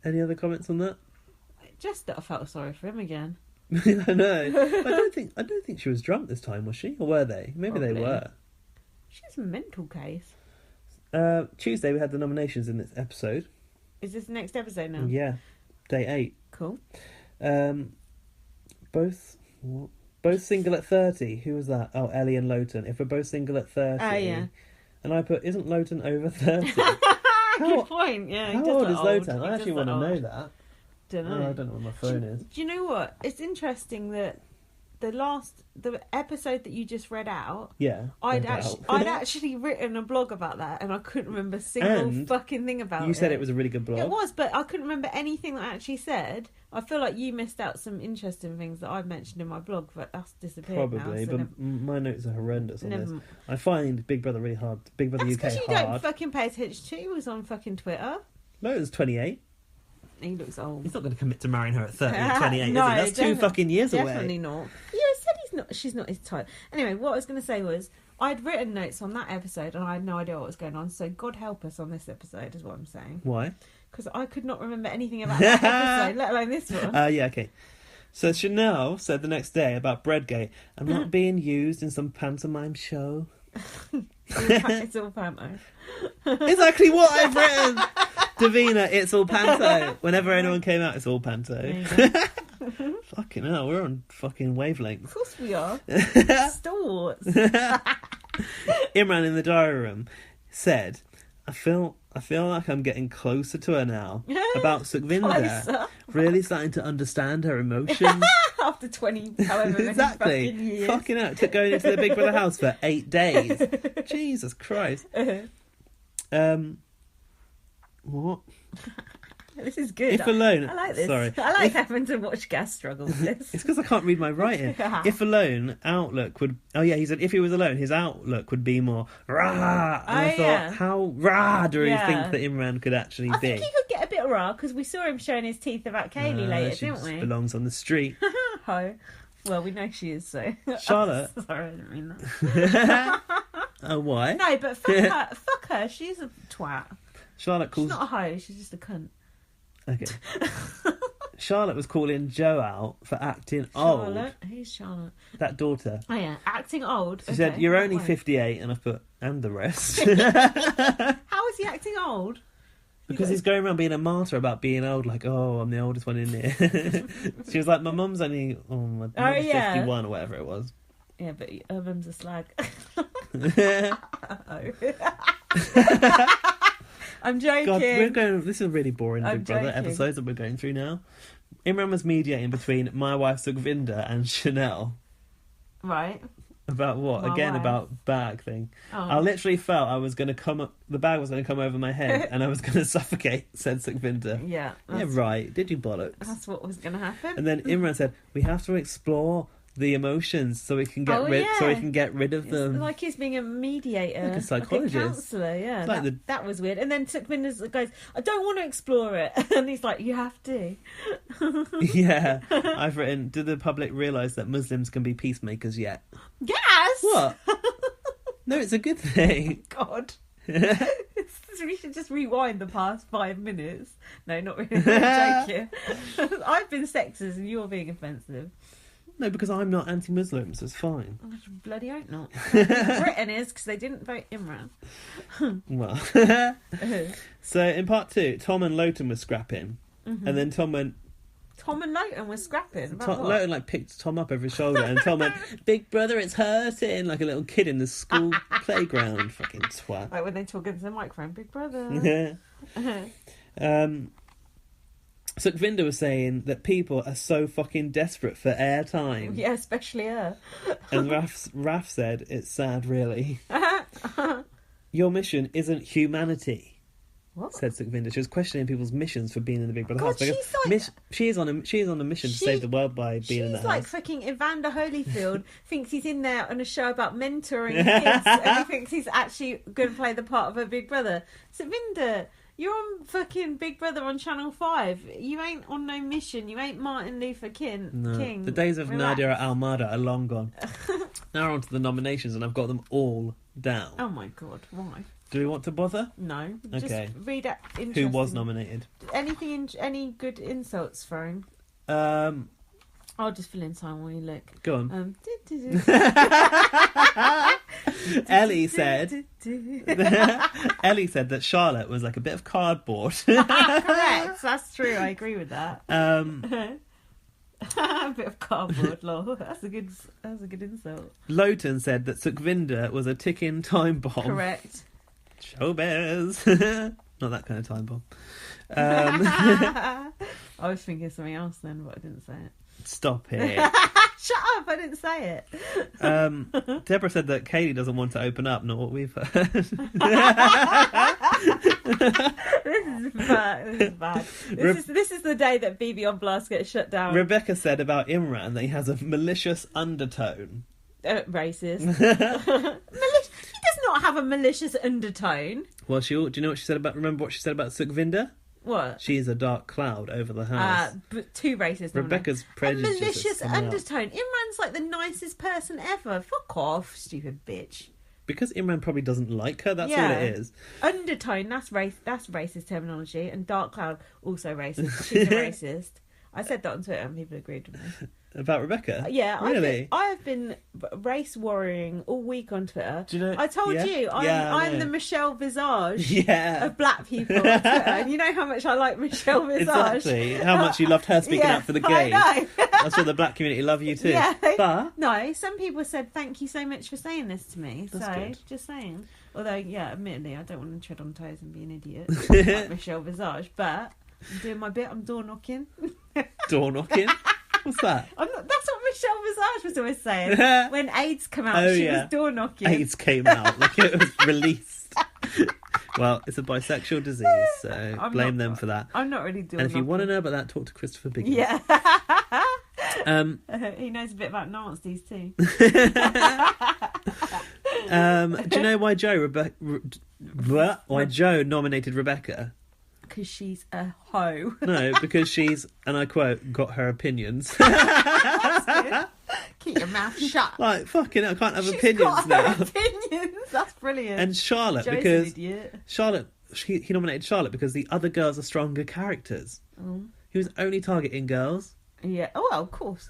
Any other comments on that? Just that I felt sorry for him again. I know. I don't think she was drunk this time, was she? Or were they? Maybe Probably. they were. She's a mental case. Tuesday we had the nominations in this episode. Is this the next episode now? Yeah. Day 8. Cool. Both single at 30. Who was that? Oh, Ellie and Lotan. If we're both single at 30. Oh, yeah. And I put, isn't Lotan over 30? Good point, yeah. How old is Lotan? I actually want to know that. Don't know. Oh, I don't know where my phone is. Do you know what? It's interesting that the episode that you just read out, yeah, I'd actually written a blog about that, and I couldn't remember a single fucking thing about it. You said it was a really good blog. It was, but I couldn't remember anything that I actually said. I feel like you missed out some interesting things that I've mentioned in my blog, but that's disappeared Probably, now, so but my notes are horrendous on this. I find Big Brother really hard. Big Brother UK hard. That's because you don't fucking pay attention to. He was on fucking Twitter. Lotan's 28. He looks old. He's not going to commit to marrying her at 30 or 28, no, is he? That's 2 fucking years away. Definitely not. Yeah, I said she's not his type. Anyway, what I was going to say was, I'd written notes on that episode and I had no idea what was going on, so God help us on this episode is what I'm saying. Why? Because I could not remember anything about that episode, let alone this one. Yeah, okay. So Chanel said the next day about Breadgate, I'm not being used in some pantomime show. It's all panto. Exactly what I've written! Davina, it's all panto. Whenever anyone came out, it's all panto. Fucking hell, we're on fucking wavelengths. Of course we are. Stalwarts. Imran in the diary room said, I feel like I'm getting closer to her now. About Sukvinder. Really starting to understand her emotions. After 20, however many exactly. fucking years. Fucking hell, it took going into the Big Brother house for 8 days. Jesus Christ. What? This is good. If alone... I like this. Sorry. I like having to watch Gas struggle with this. It's because I can't read my writing. If alone, outlook would... Oh, yeah, he said if he was alone, his outlook would be more rah. And I thought, how rah do you think that Imran could actually be? I think he could get a bit rah, because we saw him showing his teeth about Kaylee later, didn't we? She belongs on the street. Ho. Well, we know she is, so... Charlotte? Sorry, I didn't mean that. Oh, why? No, but fuck her. She's a twat. Charlotte calls... She's not a hoe, she's just a cunt. Okay. Charlotte was calling Joe out for acting old. Charlotte? Who's Charlotte? That daughter. Oh, yeah. Acting old? She said, you're only 58, and I put, and the rest. How is he acting old? Because he's going around being a martyr about being old, like, oh, I'm the oldest one in here. She was like, my mum's only, my mum's 51 or whatever it was. Yeah, but her mum's a slag. I'm joking. God, this is really boring Big Brother episodes that we're going through now. Imran was mediating between my wife Sukvinder and Chanel. Right. About what? Again, about bag thing. Oh. I literally felt I was going to come up, the bag was going to come over my head and I was going to suffocate, said Sukvinder. Yeah. Yeah, right. Did you bollocks? That's what was going to happen. And then Imran said, we have to explore the emotions so we can get rid of them. It's like he's being a mediator, like a psychologist, like a counsellor. Yeah, like that was weird. And then Sukvinder goes, "I don't want to explore it," and he's like, "You have to." Yeah, I've written. Do the public realise that Muslims can be peacemakers yet? Yes. What? No, it's a good thing. God. So we should just rewind the past 5 minutes. No, not really. I'm joking. I've been sexist and you're being offensive. No, because I'm not anti-Muslim, so it's fine. I bloody hope not. Britain is, because they didn't vote Imran. Well. So, in part 2, Tom and Lotan were scrapping. Mm-hmm. And then Tom and Lotan were scrapping? Lotan, picked Tom up over his shoulder, and Tom went, Big Brother, it's hurting, like a little kid in the school playground. Fucking twat. Like when they talk into the microphone, Big Brother. Sukvinder was saying that people are so fucking desperate for airtime. Yeah, especially her. And Raf said, it's sad, really. Your mission isn't humanity. What? Said Sukvinder. She was questioning people's missions for being in the Big Brother house. Because like, she is on a mission to save the world by being in that house. She's like fucking Evander Holyfield thinks he's in there on a show about mentoring kids and he thinks he's actually going to play the part of a Big Brother. Sukvinder, you're on fucking Big Brother on Channel 5. You ain't on no mission. You ain't Martin Luther King. The days of Nadia Almada are long gone. Now we're on to the nominations and I've got them all down. Oh my God, why? Do we want to bother? No. Okay. Just read it. Who was nominated? any good insults thrown? I'll just fill in time while you look. Go on. Ellie said that Charlotte was like a bit of cardboard. Correct. That's true. I agree with that. A bit of cardboard, lol. That's a good insult. Lotan said that Sukvinder was a ticking time bomb. Correct. Showbiz. Not that kind of time bomb. I was thinking of something else then, but I didn't say it. Stop it. Shut up, I didn't say it. Deborah said that Kaylee doesn't want to open up, not what we've heard. This is bad. This is the day that BB on Blast gets shut down. Rebecca said about Imran that he has a malicious undertone. Racist. He does not have a malicious undertone. Well, do you know what she said about? Remember what she said about Sukvinder? What? She is a dark cloud over the house. But too racist. Rebecca's prejudice. A malicious undertone. Imran's like the nicest person ever. Fuck off, stupid bitch. Because Imran probably doesn't like her. That's all it is. Undertone. That's racist terminology. And dark cloud also racist. She's a racist. I said that on Twitter and people agreed with me. About Rebecca? Yeah. Really? I have been race worrying all week on Twitter. Do you know, I told you, I'm the Michelle Visage of black people on Twitter. And you know how much I like Michelle Visage. Exactly. How much you loved her speaking up for the gays. I know. That's what the black community love you too. Yeah. But... No, some people said, thank you so much for saying this to me. That's so, good. just saying. Although, yeah, admittedly, I don't want to tread on toes and be an idiot like Michelle Visage. But I'm doing my bit. I'm door knocking. Door knocking? What's that? That's what Michelle Visage was always saying. When AIDS came out, she was door knocking. AIDS came out, like it was released. Well, it's a bisexual disease, so blame them for that. I'm not really doing. And if you want to know about that, talk to Christopher Biggins. Yeah. He knows a bit about Nazis too. Do you know why Joe nominated Rebecca? Because she's a hoe. No, because she's, and I quote, got her opinions. Keep your mouth shut. Like, fucking hell, I can't have She's opinions got now. Her opinions. That's brilliant. And Charlotte, Joe's because an idiot. he nominated Charlotte because the other girls are stronger characters. He was only targeting girls. Yeah. Oh, well, of course.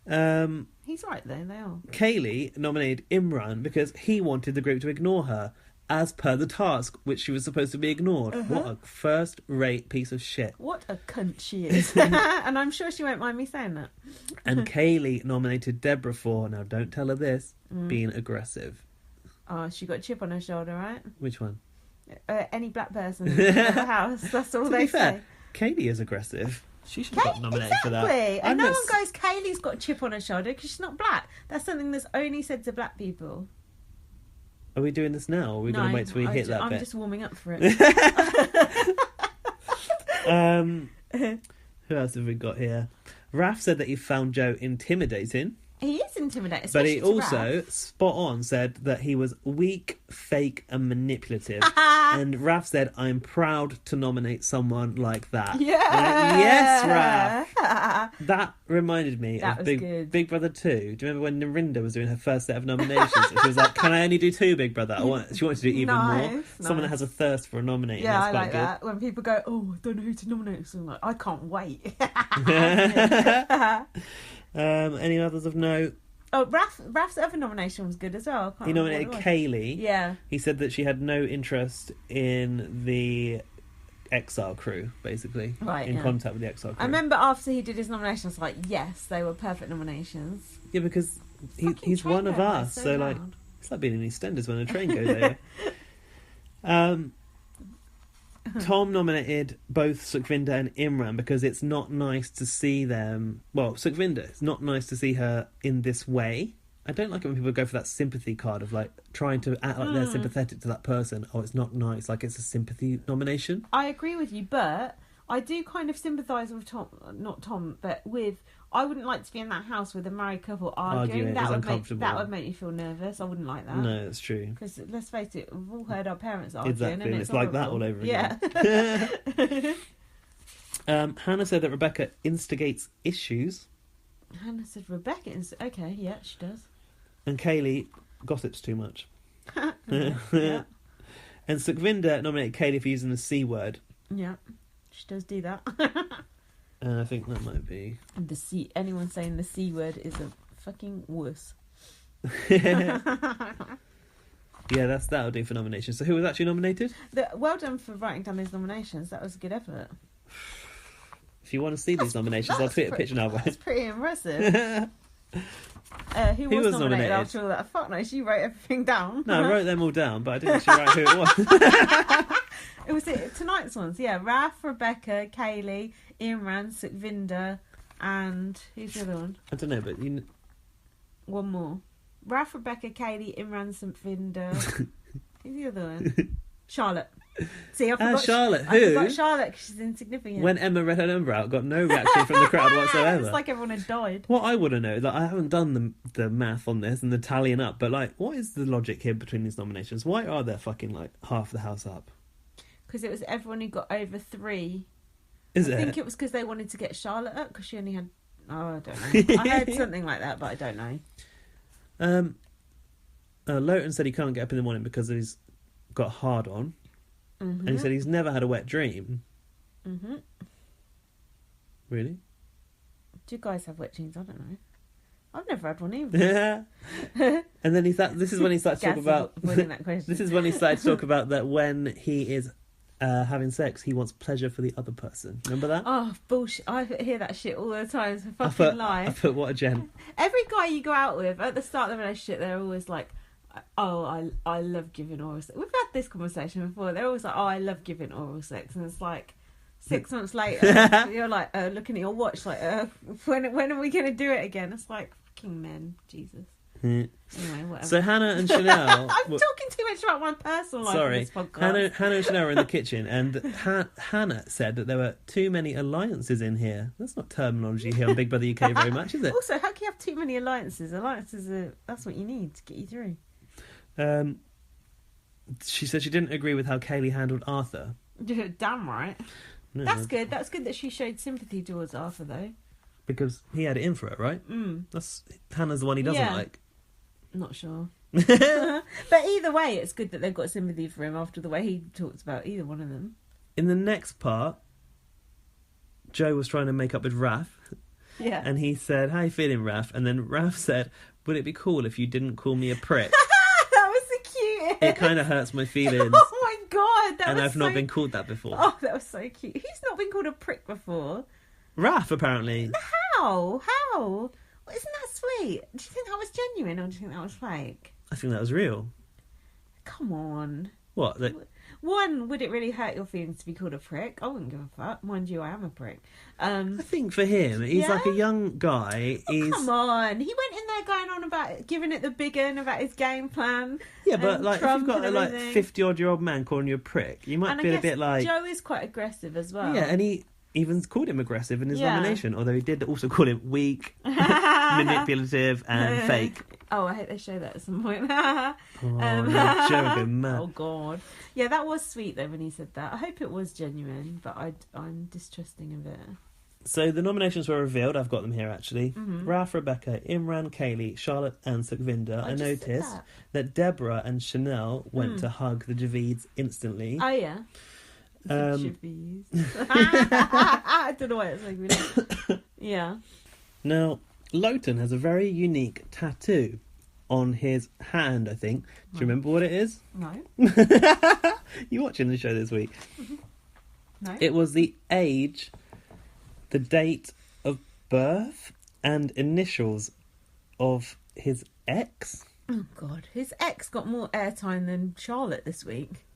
He's right though, they are. Kaylee nominated Imran because he wanted the group to ignore her, as per the task, which she was supposed to be ignored. What a first-rate piece of shit. What a cunt she is. And I'm sure she won't mind me saying that. And Kaylee nominated Deborah for, now don't tell her this, being aggressive. Oh, she got a chip on her shoulder, right? Which one? Any black person in the house. That's all they say. Katie is aggressive. She should have got nominated for that. And no one goes, Kaylee's got a chip on her shoulder because she's not black. That's something that's only said to black people. Are we doing this now, or are we going to wait till we hit that bit? I'm just warming up for it. Who else have we got here? Raf said that he found Joe intimidating. He is intimidating, but he also, spot on, said that he was weak, fake and manipulative. And Raf said, I'm proud to nominate someone like that. Yeah. Yes, Raf. That reminded me that of was Big Brother 2. Do you remember when Narinda was doing her first set of nominations? And she was like, can I only do 2 Big Brother? She wanted to do even more. Someone that has a thirst for a nominating. Yeah, that's I quite like good. that. When people go, oh, I don't know who to nominate. So I'm like, I can't wait. Any others of note? Oh, Raf's other nomination was good as well. He nominated Kaylee. Yeah. He said that she had no interest in the Exile crew, basically. Right, in contact with the Exile crew. I remember after he did his nomination, I was like, yes, they were perfect nominations. Yeah, because he's one of us. So like, it's like being in EastEnders when a train goes over. Tom nominated both Sukvinder and Imran because it's not nice to see them. Well, Sukvinder, it's not nice to see her in this way. I don't like it when people go for that sympathy card of like trying to act like they're sympathetic to that person. Oh, it's not nice. Like it's a sympathy nomination. I agree with you, but I do kind of sympathise with I wouldn't like to be in that house with a married couple arguing. That would make me feel nervous. I wouldn't like that. No, it's true. Because let's face it, we've all heard our parents arguing. Exactly, and it's like that all over again. Yeah. Hannah said that Rebecca instigates issues. Hannah said Rebecca okay, yeah, she does. And Kaylee gossips too much. Yeah. And Sukvinder nominated Kaylee for using the C word. Yeah. She does do that. I think that might be... And anyone saying the C word is a fucking wuss. Yeah, that'll do for nominations. So who was actually nominated? Well done for writing down these nominations. That was a good effort. If you want to see these nominations, I'll tweet a picture now. That's pretty impressive. Who was nominated after all that? Fuck no, she wrote everything down. No, I wrote them all down, but I didn't actually write who it was. It was tonight's ones, yeah. Raf, Rebecca, Kaylee, Imran, Sukvinder, and who's the other one? I don't know, but one more. Raf, Rebecca, Kaylee, Imran, Sukvinder. Who's the other one? Charlotte. See, I forgot Charlotte. I forgot Charlotte because she's insignificant. When Emma read her number out, got no reaction from the crowd whatsoever. It's like everyone had died. What I want to know, like, I haven't done the math on this and the tallying up, but like, what is the logic here between these nominations? Why are there fucking like half the house up? Because it was everyone who got over 3. I think it was because they wanted to get Charlotte up because she only had... Oh, I don't know. I heard something like that, but I don't know. Lotan said he can't get up in the morning because he's got hard on. Mm-hmm. And he said he's never had a wet dream. Mm-hmm. Really? Do you guys have wet dreams? I don't know. I've never had one either. Yeah. And then this is when he started to talk about... that question. This is when he started to talk about that when he is having sex, he wants pleasure for the other person. Remember that? Oh, bullshit. I hear that shit all the time. It's a fucking lie. I put, what a gent. Every guy you go out with, at the start of the relationship, they're always like, oh, I love giving oral sex. We've had this conversation before. They're always like, oh, I love giving oral sex. And it's like 6 months later, you're like looking at your watch like, when are we going to do it again? It's like, fucking men. Jesus. Anyway, whatever. So Hannah and Chanel... I'm talking too much about my personal life on this podcast. Hannah and Chanel were in the kitchen, and Hannah said that there were too many alliances in here. That's not terminology here on Big Brother UK very much, is it? Also, how can you have too many alliances? Alliances that's what you need to get you through. She said she didn't agree with how Kaylee handled Arthur. Damn right. No, That's good. That's good that she showed sympathy towards Arthur, though. Because he had it in for it, right? That's Hannah's the one he doesn't like. Not sure. But either way, it's good that they've got sympathy for him after the way he talks about either one of them. In the next part, Joe was trying to make up with Raph. Yeah. And he said, how you feeling, Raph? And then Raph said, would it be cool if you didn't call me a prick? That was the cutest. It kind of hurts my feelings. Oh my God. And I've not been called that before. Oh, that was so cute. Who's not been called a prick before? Raph, apparently. How? Well, isn't that sweet? Do you think that was genuine or do you think that was fake? I think that was real. Come on. What? One, would it really hurt your feelings to be called a prick? I wouldn't give a fuck. Mind you, I am a prick. I think for him, he's like a young guy. Come on. He went in there going on about giving it the big un about his game plan. Yeah, but like, if you've got a 50-odd-year-old man calling you a prick, you might feel a bit like... Joe is quite aggressive as well. Yeah, and he even called him aggressive in his nomination, although he did also call him weak, manipulative, and fake. Oh, I hope they show that at some point. Joe would go mad. Oh, God. Yeah, that was sweet, though, when he said that. I hope it was genuine, but I'm distrusting of it. So the nominations were revealed. I've got them here, actually. Ralph, Rebecca, Imran, Kaylee, Charlotte, and Sukvinder. I noticed that Deborah and Chanel went to hug the Javids instantly. Oh, yeah. I don't know why it's like me. Yeah. Now, Lotan has a very unique tattoo on his hand, I think. Do you remember what it is? No. You watching the show this week? No. It was the age, the date of birth, and initials of his ex. Oh, God. His ex got more airtime than Charlotte this week.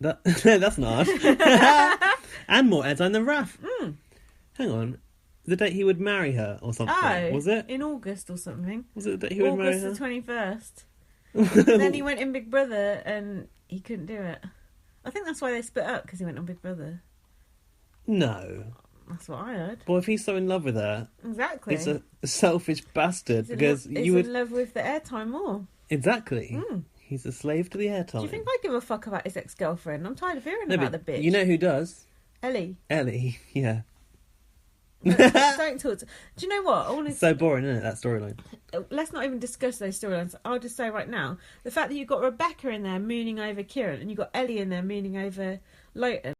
That's not. And more airtime than Raph. Hang on. The date he would marry her or something. Oh, was it? In August or something. Was it the date he would marry her? August the 21st. Then he went in Big Brother and he couldn't do it. I think that's why they split up, because he went on Big Brother. No. That's what I heard. Well, if he's so in love with her... Exactly. He's a selfish bastard, because you would... in love with the airtime more. Exactly. He's a slave to the airtime. Do you think I give a fuck about his ex-girlfriend? I'm tired of hearing about the bitch. You know who does? Ellie, yeah. don't talk to... Do you know what? It's so boring, isn't it, that storyline? Let's not even discuss those storylines. I'll just say right now, the fact that you've got Rebecca in there mooning over Kieran and you've got Ellie in there mooning over Lotan